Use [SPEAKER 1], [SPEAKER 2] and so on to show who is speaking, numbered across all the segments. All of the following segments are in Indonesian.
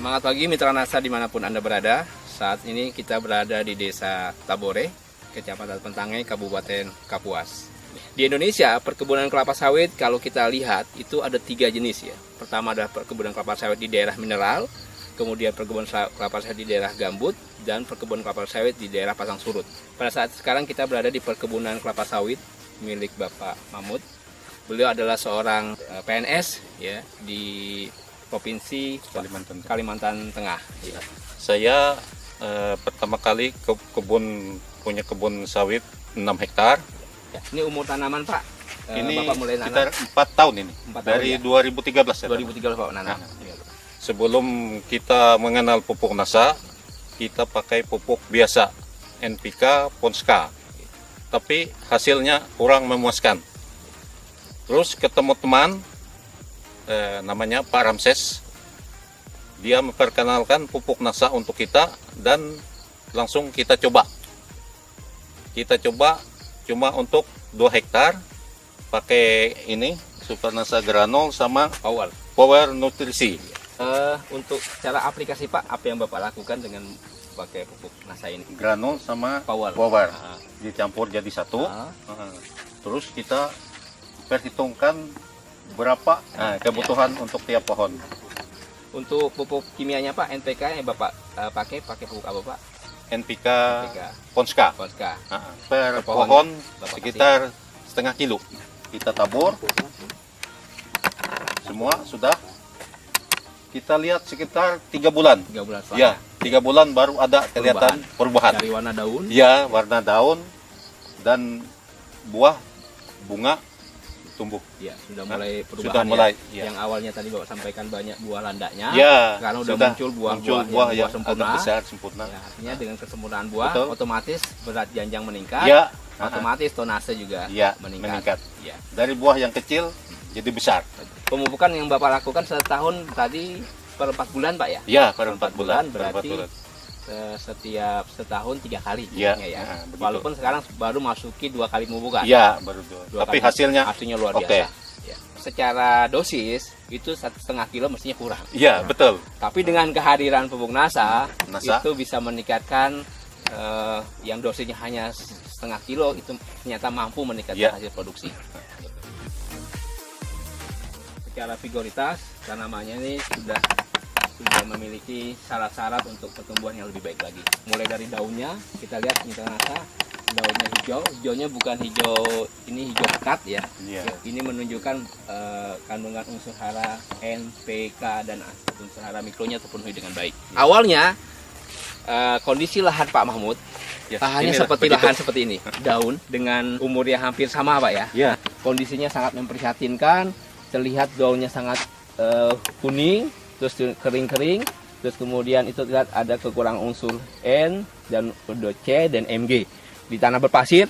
[SPEAKER 1] Semangat pagi Mitra NASA dimanapun Anda berada. Saat ini kita berada di Desa Tabore, Kecamatan Pentangai, Kabupaten Kapuas. Di Indonesia, perkebunan kelapa sawit kalau kita lihat itu ada 3 jenis ya. Pertama adalah perkebunan kelapa sawit di daerah mineral, kemudian perkebunan kelapa sawit di daerah gambut, dan perkebunan kelapa sawit di daerah pasang surut. Pada saat sekarang kita berada di perkebunan kelapa sawit milik Bapak Mahmud. Beliau adalah seorang PNS ya di Provinsi Kalimantan Tengah. Ya.
[SPEAKER 2] Saya pertama kali punya kebun sawit 6 hektar.
[SPEAKER 1] Ya, ini umur tanaman Pak?
[SPEAKER 2] Ini
[SPEAKER 1] Bapak mulai
[SPEAKER 2] sekitar 4 tahun ini.
[SPEAKER 1] 4
[SPEAKER 2] dari
[SPEAKER 1] tahun, ya?
[SPEAKER 2] 2013 ya.
[SPEAKER 1] 2013 Pak nanam. Ya.
[SPEAKER 2] Sebelum kita mengenal pupuk NASA, kita pakai pupuk biasa, NPK, Ponska. Tapi hasilnya kurang memuaskan. Terus ketemu teman, namanya Pak Ramses. Dia memperkenalkan pupuk NASA untuk kita dan langsung kita coba. Kita coba cuma untuk 2 hektar pakai ini Super NASA Granol sama Power Nutrisi.
[SPEAKER 1] Untuk cara aplikasi Pak, apa yang Bapak lakukan dengan pakai pupuk NASA ini?
[SPEAKER 2] Granol sama Power. Dicampur jadi satu. Terus kita perhitungkan berapa kebutuhan untuk tiap pohon.
[SPEAKER 1] Untuk pupuk kimianya Pak, NPK yang Bapak pakai pupuk apa Pak?
[SPEAKER 2] NPK. Ponska. Per pohon sekitar setengah kilo. Kita tabur. Semua sudah. Kita lihat sekitar 3 bulan.
[SPEAKER 1] 3 bulan Pak.
[SPEAKER 2] Ya, 3 bulan baru ada kelihatan perubahan.
[SPEAKER 1] Dari warna daun.
[SPEAKER 2] Ya, warna daun dan buah, bunga tumbuh.
[SPEAKER 1] Ya, sudah mulai perubahan.
[SPEAKER 2] Sudah mulai.
[SPEAKER 1] Ya. Yang awalnya tadi Bapak sampaikan banyak buah landaknya.
[SPEAKER 2] Ya,
[SPEAKER 1] karena sudah muncul buah yang sempurna.
[SPEAKER 2] Besar, sempurna.
[SPEAKER 1] Ya, artinya dengan kesempurnaan buah,
[SPEAKER 2] betul,
[SPEAKER 1] otomatis berat janjang meningkat.
[SPEAKER 2] Ya.
[SPEAKER 1] Otomatis tonase juga meningkat. Ya.
[SPEAKER 2] Dari buah yang kecil jadi besar.
[SPEAKER 1] Pemupukan yang Bapak lakukan setahun tadi per 4 bulan Pak ya?
[SPEAKER 2] Ya, per 4 bulan.
[SPEAKER 1] Berarti setiap setahun 3 kali.
[SPEAKER 2] Ya.
[SPEAKER 1] Walaupun sekarang baru masuki 2 kali pemupukan.
[SPEAKER 2] Ya, baru 2. Tapi hasilnya
[SPEAKER 1] luar biasa. Ya. Secara dosis itu 1,5 kilo mestinya kurang.
[SPEAKER 2] Iya, betul.
[SPEAKER 1] Tapi dengan kehadiran pupuk NASA itu bisa meningkatkan yang dosisnya hanya 1,5 kilo itu ternyata mampu meningkatkan hasil produksi. Secara vigoritas tanamannya ini sudah memiliki syarat-syarat untuk pertumbuhan yang lebih baik lagi. Mulai dari daunnya kita lihat Mitra NASA, daunnya hijau. Hijaunya bukan hijau pekat ya. Ini menunjukkan kandungan unsur hara N, P, K dan unsur hara mikronya terpenuhi dengan baik. Awalnya kondisi lahan Pak Mahmud lahannya seperti ini, daun dengan umur yang hampir sama Pak ya. Kondisinya sangat memprihatinkan, terlihat daunnya sangat kuning, terus kering-kering, terus kemudian itu lihat ada kekurangan unsur N dan C dan Mg. Di tanah berpasir,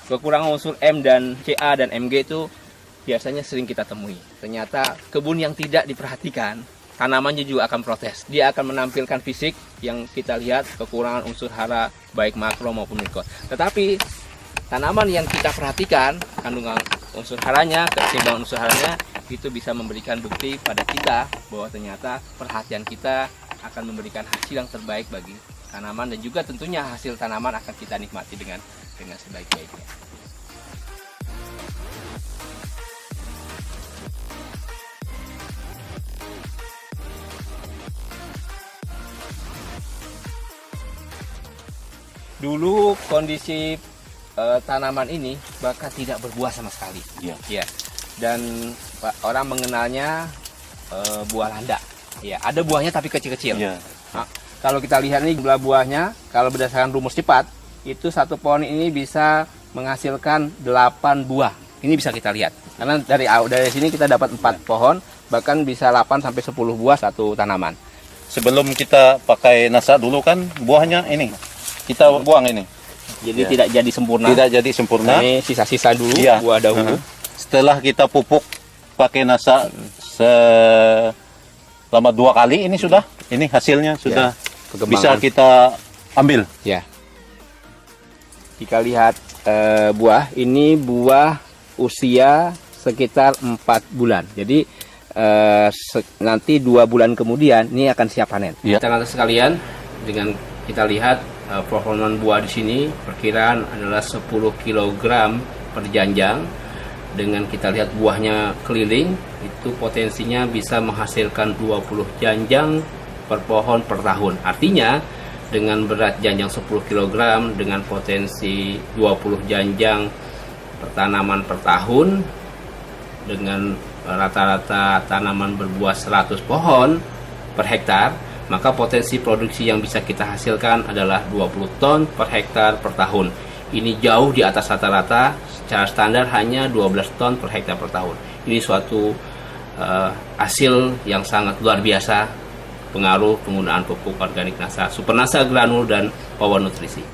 [SPEAKER 1] kekurangan unsur M dan Ca dan Mg itu biasanya sering kita temui. Ternyata kebun yang tidak diperhatikan, tanamannya juga akan protes. Dia akan menampilkan fisik yang kita lihat kekurangan unsur hara baik makro maupun mikro. Tetapi tanaman yang kita perhatikan kandungan unsur haranya, keseimbangan unsur haranya itu bisa memberikan bukti pada kita bahwa ternyata perhatian kita akan memberikan hasil yang terbaik bagi tanaman dan juga tentunya hasil tanaman akan kita nikmati dengan sebaik-baiknya. Dulu kondisi tanaman ini bahkan tidak berbuah sama sekali. Ya. Dan orang mengenalnya buah landak. Ya, ada buahnya tapi kecil-kecil. Nah, kalau kita lihat ini jumlah buahnya, kalau berdasarkan rumus cepat, itu satu pohon ini bisa menghasilkan 8 buah. Ini bisa kita lihat. Karena dari sini kita dapat 4 pohon, bahkan bisa 8 sampai 10 buah satu tanaman.
[SPEAKER 2] Sebelum kita pakai NASA dulu kan buahnya ini. Kita buang ini.
[SPEAKER 1] Jadi tidak jadi sempurna.
[SPEAKER 2] Tidak jadi sempurna.
[SPEAKER 1] Ini sisa-sisa dulu buah dahulu.
[SPEAKER 2] Setelah kita pupuk pakai NASA selama 2 kali ini sudah. Ini hasilnya sudah bisa kita ambil.
[SPEAKER 1] Ya. Jika lihat buah, ini buah usia sekitar 4 bulan. Jadi nanti 2 bulan kemudian ini akan siap panen.
[SPEAKER 2] Ya.
[SPEAKER 1] Teman-teman sekalian, dengan kita lihat performa buah di sini perkiraan adalah 10 kg per janjang. Dengan kita lihat buahnya keliling, itu potensinya bisa menghasilkan 20 janjang per pohon per tahun. Artinya dengan berat janjang 10 kg dengan potensi 20 janjang per tanaman per tahun, dengan rata-rata tanaman berbuah 100 pohon per hektar, maka potensi produksi yang bisa kita hasilkan adalah 20 ton per hektar per tahun. Ini jauh di atas rata-rata, secara standar hanya 12 ton per hektar per tahun. Ini suatu hasil yang sangat luar biasa pengaruh penggunaan pupuk organik NASA, Super NASA Granul dan Power Nutrisi.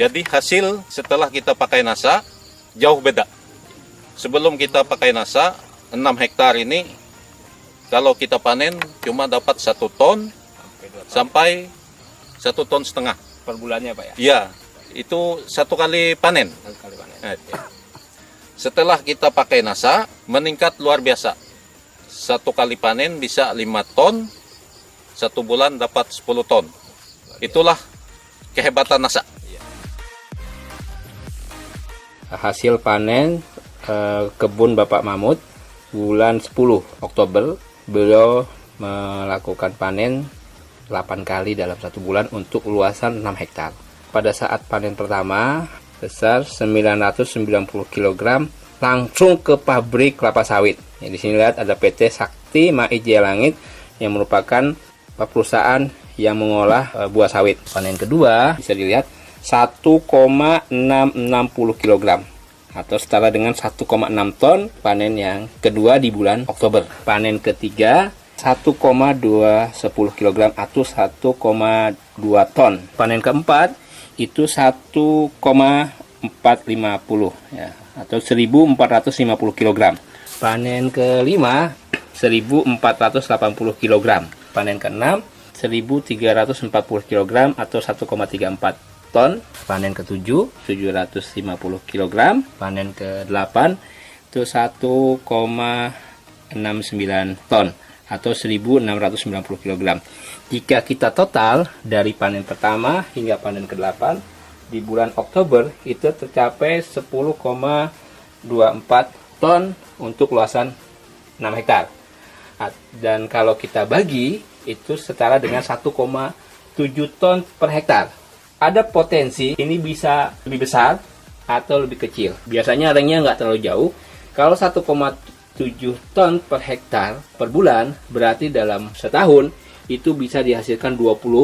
[SPEAKER 2] Jadi hasil setelah kita pakai NASA jauh beda. Sebelum kita pakai NASA, 6 hektar ini kalau kita panen cuma dapat 1 ton sampai 1,5 ton
[SPEAKER 1] Per bulannya Pak ya?
[SPEAKER 2] Iya, itu 1 kali panen. Setelah kita pakai NASA, meningkat luar biasa. 1 kali panen bisa 5 ton, 1 bulan dapat 10 ton. Itulah kehebatan NASA.
[SPEAKER 1] Hasil panen kebun Bapak Mahmud bulan 10 Oktober, beliau melakukan panen 8 kali dalam 1 bulan untuk luasan 6 hektar. Pada saat panen pertama besar 990 kg langsung ke pabrik kelapa sawit. Ya, di sini lihat ada PT Sakti Mai Jaya Langit yang merupakan perusahaan yang mengolah buah sawit. Panen kedua bisa dilihat 1,660 kg atau setara dengan 1,6 ton panen yang kedua di bulan Oktober. Panen ketiga 1,210 kg atau 1,2 ton. Panen keempat itu 1,450 ya, atau 1.450 kg. Panen kelima 1.480 kg. Panen keenam 1.340 kg atau 1,34 ton. Panen ketujuh 750 kg. Panen ke-8 itu 1,69 ton atau 1.690 kg. Jika kita total dari panen pertama hingga panen ke-8 di bulan Oktober itu tercapai 10,24 ton untuk luasan 6 hektar. Dan kalau kita bagi itu setara dengan 1,7 ton per hektar. Ada potensi ini bisa lebih besar atau lebih kecil. Biasanya ringnya nggak terlalu jauh. Kalau 1,7 ton per hektar per bulan, berarti dalam setahun itu bisa dihasilkan 20,4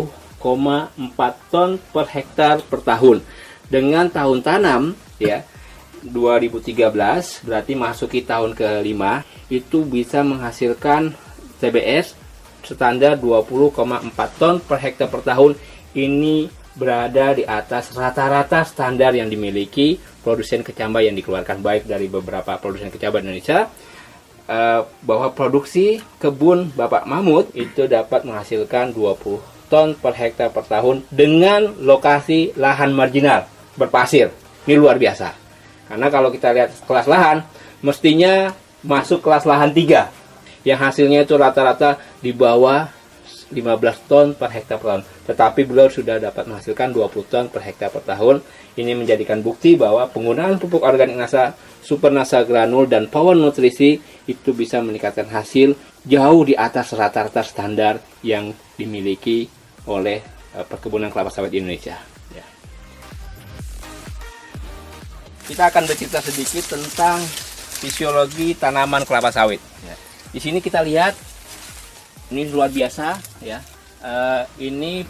[SPEAKER 1] ton per hektar per tahun. Dengan tahun tanam ya 2013 berarti masuki tahun ke-5 itu bisa menghasilkan TBS standar 20,4 ton per hektar per tahun. Ini berada di atas rata-rata standar yang dimiliki produsen kecambah yang dikeluarkan baik dari beberapa produsen kecambah Indonesia, bahwa produksi kebun Bapak Mahmud itu dapat menghasilkan 20 ton per hektar per tahun dengan lokasi lahan marginal berpasir. Ini luar biasa. Karena kalau kita lihat kelas lahan, mestinya masuk kelas lahan 3 yang hasilnya itu rata-rata di bawah 15 ton per hektar per tahun. Tetapi beliau sudah dapat menghasilkan 20 ton per hektar per tahun. Ini menjadikan bukti bahwa penggunaan pupuk organik NASA, Super NASA Granul, dan Power Nutrisi itu bisa meningkatkan hasil jauh di atas rata-rata standar yang dimiliki oleh perkebunan kelapa sawit di Indonesia. Ya. Kita akan bercerita sedikit tentang fisiologi tanaman kelapa sawit. Ya. Di sini kita lihat ini luar biasa ya. Ini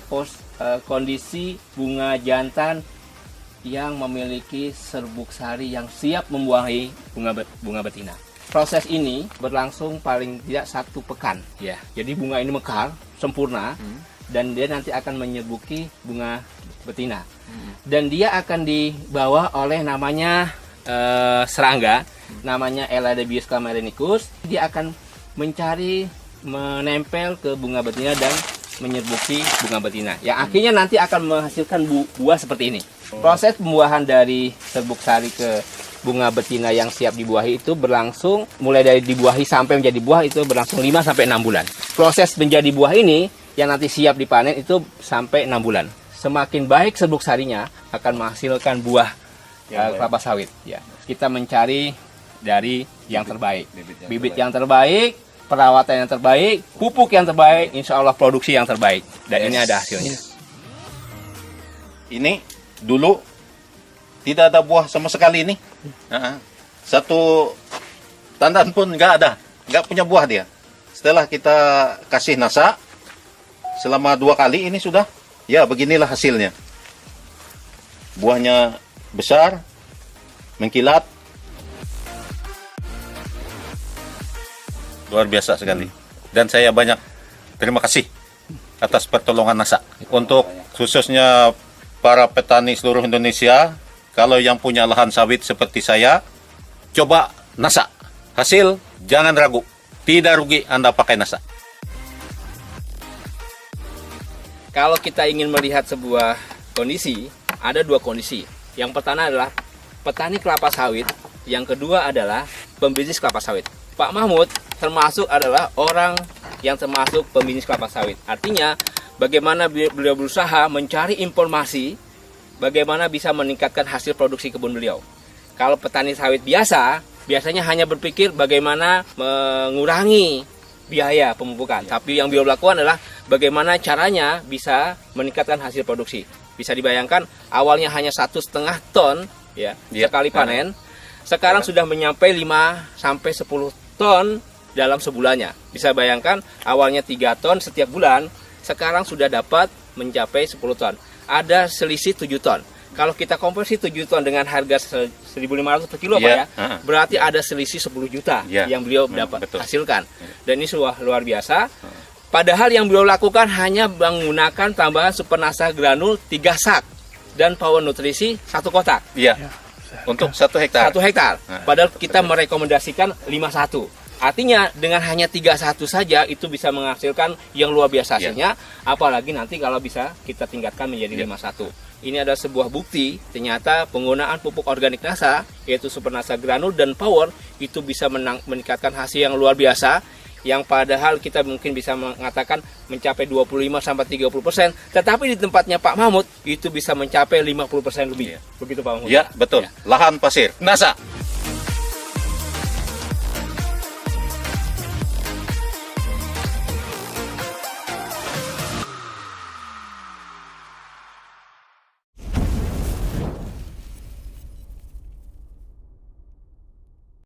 [SPEAKER 1] kondisi bunga jantan yang memiliki serbuk sari yang siap membuahi bunga betina. Proses ini berlangsung paling tidak 1 pekan ya. Jadi bunga ini mekar sempurna dan dia nanti akan menyerbuki bunga betina. Dan dia akan dibawa oleh namanya serangga, namanya Eladebius camerenicus. Dia akan mencari menempel ke bunga betina dan menyerbuki bunga betina. Yang akhirnya nanti akan menghasilkan buah seperti ini. Proses pembuahan dari serbuk sari ke bunga betina yang siap dibuahi itu berlangsung mulai dari dibuahi sampai menjadi buah itu berlangsung 5 sampai 6 bulan. Proses menjadi buah ini yang nanti siap dipanen itu sampai 6 bulan. Semakin baik serbuk sarinya akan menghasilkan buah kelapa sawit. Ya, kita mencari dari yang terbaik, bibit yang terbaik, perawatan yang terbaik, pupuk yang terbaik, insya Allah produksi yang terbaik. Dan ini ada hasilnya.
[SPEAKER 2] Ini dulu tidak ada buah sama sekali ini. Satu tandan pun nggak ada, nggak punya buah dia. Setelah kita kasih nasa selama 2 kali ini sudah, ya beginilah hasilnya. Buahnya besar, mengkilat, luar biasa sekali. Dan saya banyak terima kasih atas pertolongan nasa. Untuk khususnya para petani seluruh Indonesia, kalau yang punya lahan sawit seperti saya, coba nasa. Hasil, jangan ragu. Tidak rugi Anda pakai nasa.
[SPEAKER 1] Kalau kita ingin melihat sebuah kondisi, ada 2 kondisi. Yang pertama adalah petani kelapa sawit, yang kedua adalah pembisnis kelapa sawit. Pak Mahmud termasuk adalah orang yang termasuk pembisnis kelapa sawit. Artinya, bagaimana beliau berusaha mencari informasi bagaimana bisa meningkatkan hasil produksi kebun beliau. Kalau petani sawit biasanya hanya berpikir bagaimana mengurangi biaya pemupukan. Tapi yang beliau lakukan adalah bagaimana caranya bisa meningkatkan hasil produksi. Bisa dibayangkan awalnya hanya 1,5 ton ya sekali panen. Sekarang sudah menyampai 5 sampai 10 ton dalam sebulannya. Bisa bayangkan awalnya 3 ton setiap bulan, sekarang sudah dapat mencapai 10 ton. Ada selisih 7 ton. Kalau kita konversi 7 ton dengan harga 1.500 per kilo Pak ya, berarti ada selisih 10 juta yang beliau dapat hasilkan. Dan ini sudah luar biasa. Padahal yang beliau lakukan hanya menggunakan tambahan super nasa granul 3 sak dan power nutrisi 1 kotak.
[SPEAKER 2] Iya. Untuk 1 hektar.
[SPEAKER 1] 1 hektar. Padahal kita merekomendasikan 51. Artinya dengan hanya 31 saja itu bisa menghasilkan yang luar biasa hasilnya. Apalagi nanti kalau bisa kita tingkatkan menjadi 51. Ini adalah sebuah bukti ternyata penggunaan pupuk organik nasa yaitu super nasa granul dan power itu bisa meningkatkan hasil yang luar biasa. Yang padahal kita mungkin bisa mengatakan mencapai 25-30%, tetapi di tempatnya Pak Mahmud itu bisa mencapai 50% lebih. Begitu Pak Mahmud?
[SPEAKER 2] Ya, betul. Lahan pasir. Nasa.